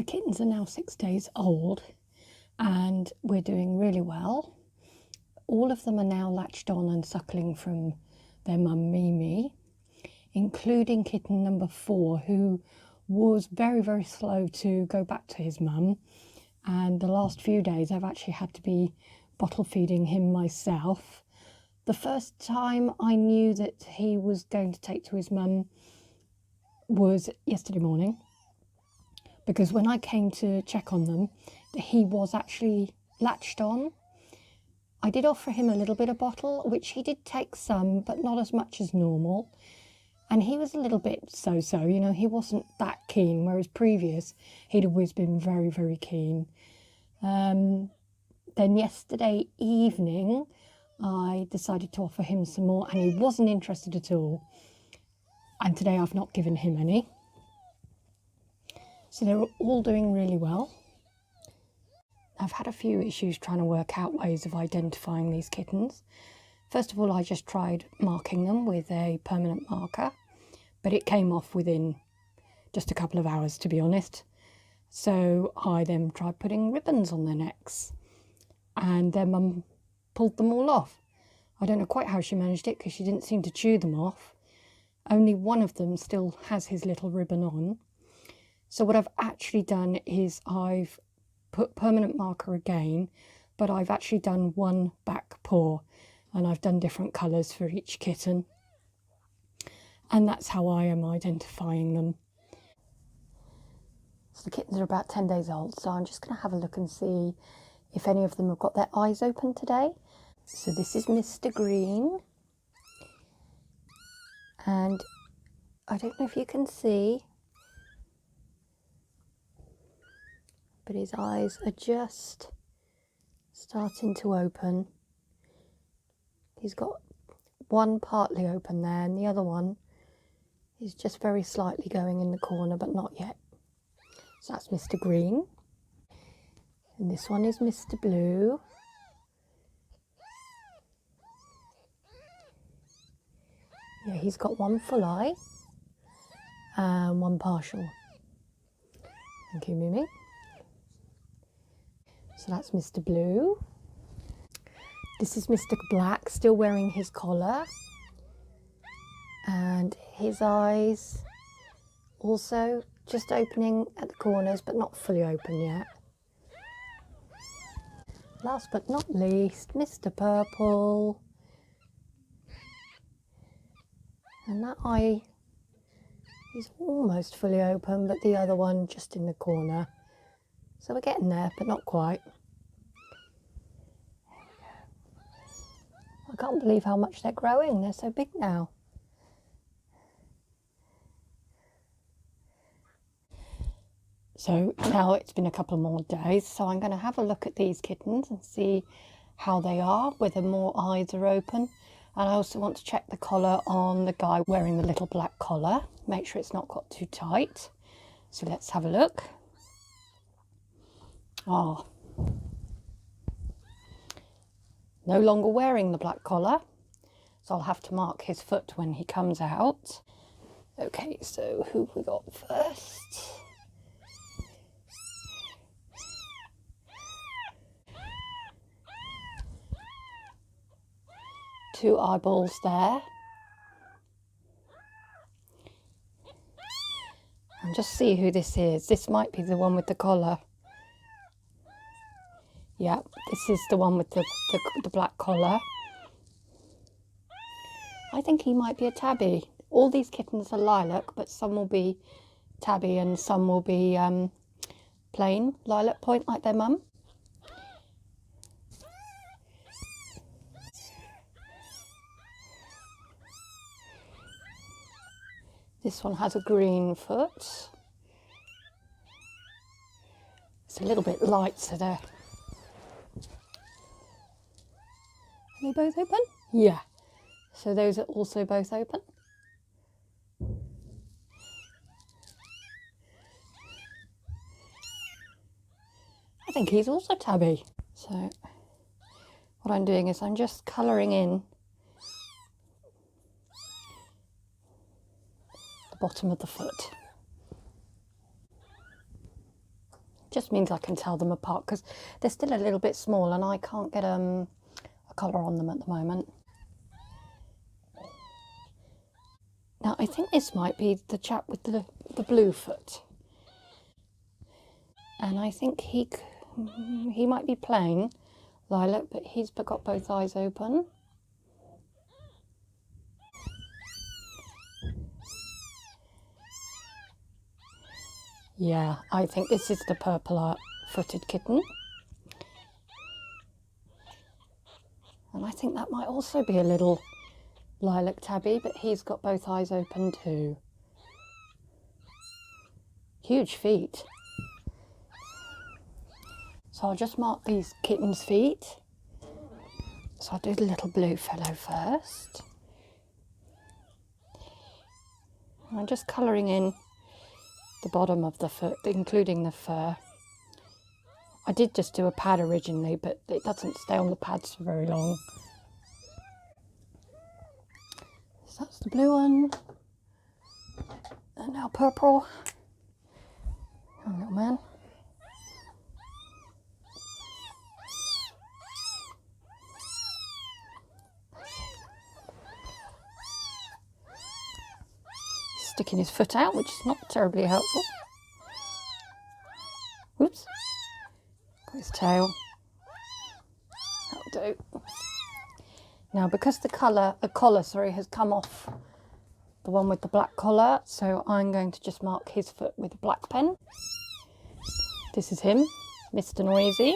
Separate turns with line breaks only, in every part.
kittens are now 6 days old and we're doing really well. All of them are now latched on and suckling from their mum Mimi, including kitten number 4, who was very, very slow to go back to his mum. And the last few days I've actually had to be bottle feeding him myself. The first time I knew that he was going to take to his mum was yesterday morning, because when I came to check on them, he was actually latched on. I did offer him a little bit of bottle, which he did take some, but not as much as normal. And he was a little bit so-so, you know, he wasn't that keen, whereas previous, he'd always been very, very keen. Then yesterday evening, I decided to offer him some more, and he wasn't interested at all. And today I've not given him any. So they're all doing really well. I've had a few issues trying to work out ways of identifying these kittens. First of all, I just tried marking them with a permanent marker, but it came off within just a couple of hours, to be honest. So I then tried putting ribbons on their necks, and their mum pulled them all off. I don't know quite how she managed it, because she didn't seem to chew them off. Only one of them still has his little ribbon on. So what I've actually done is I've put permanent marker again, but I've actually done one back paw, and I've done different colours for each kitten. And that's how I am identifying them. So the kittens are about 10 days old, so I'm just going to have a look and see if any of them have got their eyes open today. So this is Mr. Green. And I don't know if you can see, but his eyes are just starting to open. He's got one partly open there, and the other one is just very slightly going in the corner, but not yet. So that's Mr. Green. And this one is Mr. Blue. Yeah, he's got one full eye and one partial. Thank you, Mimi. So that's Mr. Blue. This is Mr. Black, still wearing his collar. And his eyes also just opening at the corners, but not fully open yet. Last but not least, Mr. Purple. And that eye is almost fully open, but the other one just in the corner. So we're getting there, but not quite. There we go. I can't believe how much they're growing. They're so big now. So now it's been a couple more days, so I'm going to have a look at these kittens and see how they are, whether more eyes are open. And I also want to check the collar on the guy wearing the little black collar, make sure it's not got too tight. So let's have a look. Oh, no longer wearing the black collar, so I'll have to mark his foot when he comes out. Okay, so who have we got first? Two eyeballs there. And just see who this is. This might be the one with the collar. Yeah, this is the one with the black collar. I think he might be a tabby. All these kittens are lilac, but some will be tabby and some will be plain lilac point like their mum. This one has a green foot. It's a little bit light, so they're... Are they both open? Yeah. So those are also both open. I think he's also tabby. So what I'm doing is I'm just colouring in the bottom of the foot. Just means I can tell them apart because they're still a little bit small and I can't get a colour on them at the moment. Now I think this might be the chap with the blue foot, and I think he might be plain lilac, but he's got both eyes open. Yeah, I think this is the purple footed kitten. And I think that might also be a little lilac tabby, but he's got both eyes open too. Huge feet. So I'll just mark these kittens' feet. So I'll do the little blue fellow first. And I'm just colouring in the bottom of the foot, including the fur. I did just do a pad originally, but it doesn't stay on the pads for very long. So that's the blue one. And now purple. Oh, little man. Sticking his foot out, which is not terribly helpful. Whoops. Got his tail. That'll do. Now, because the collar has come off the one with the black collar, so I'm going to just mark his foot with a black pen. This is him, Mr. Noisy.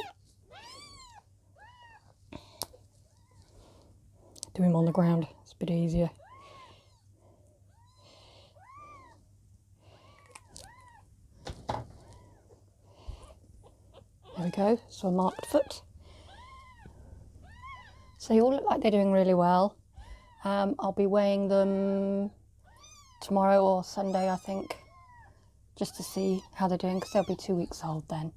Do him on the ground, it's a bit easier. There we go, so a marked foot. So they all look like they're doing really well. I'll be weighing them tomorrow or Sunday, I think, just to see how they're doing, because they'll be 2 weeks old then.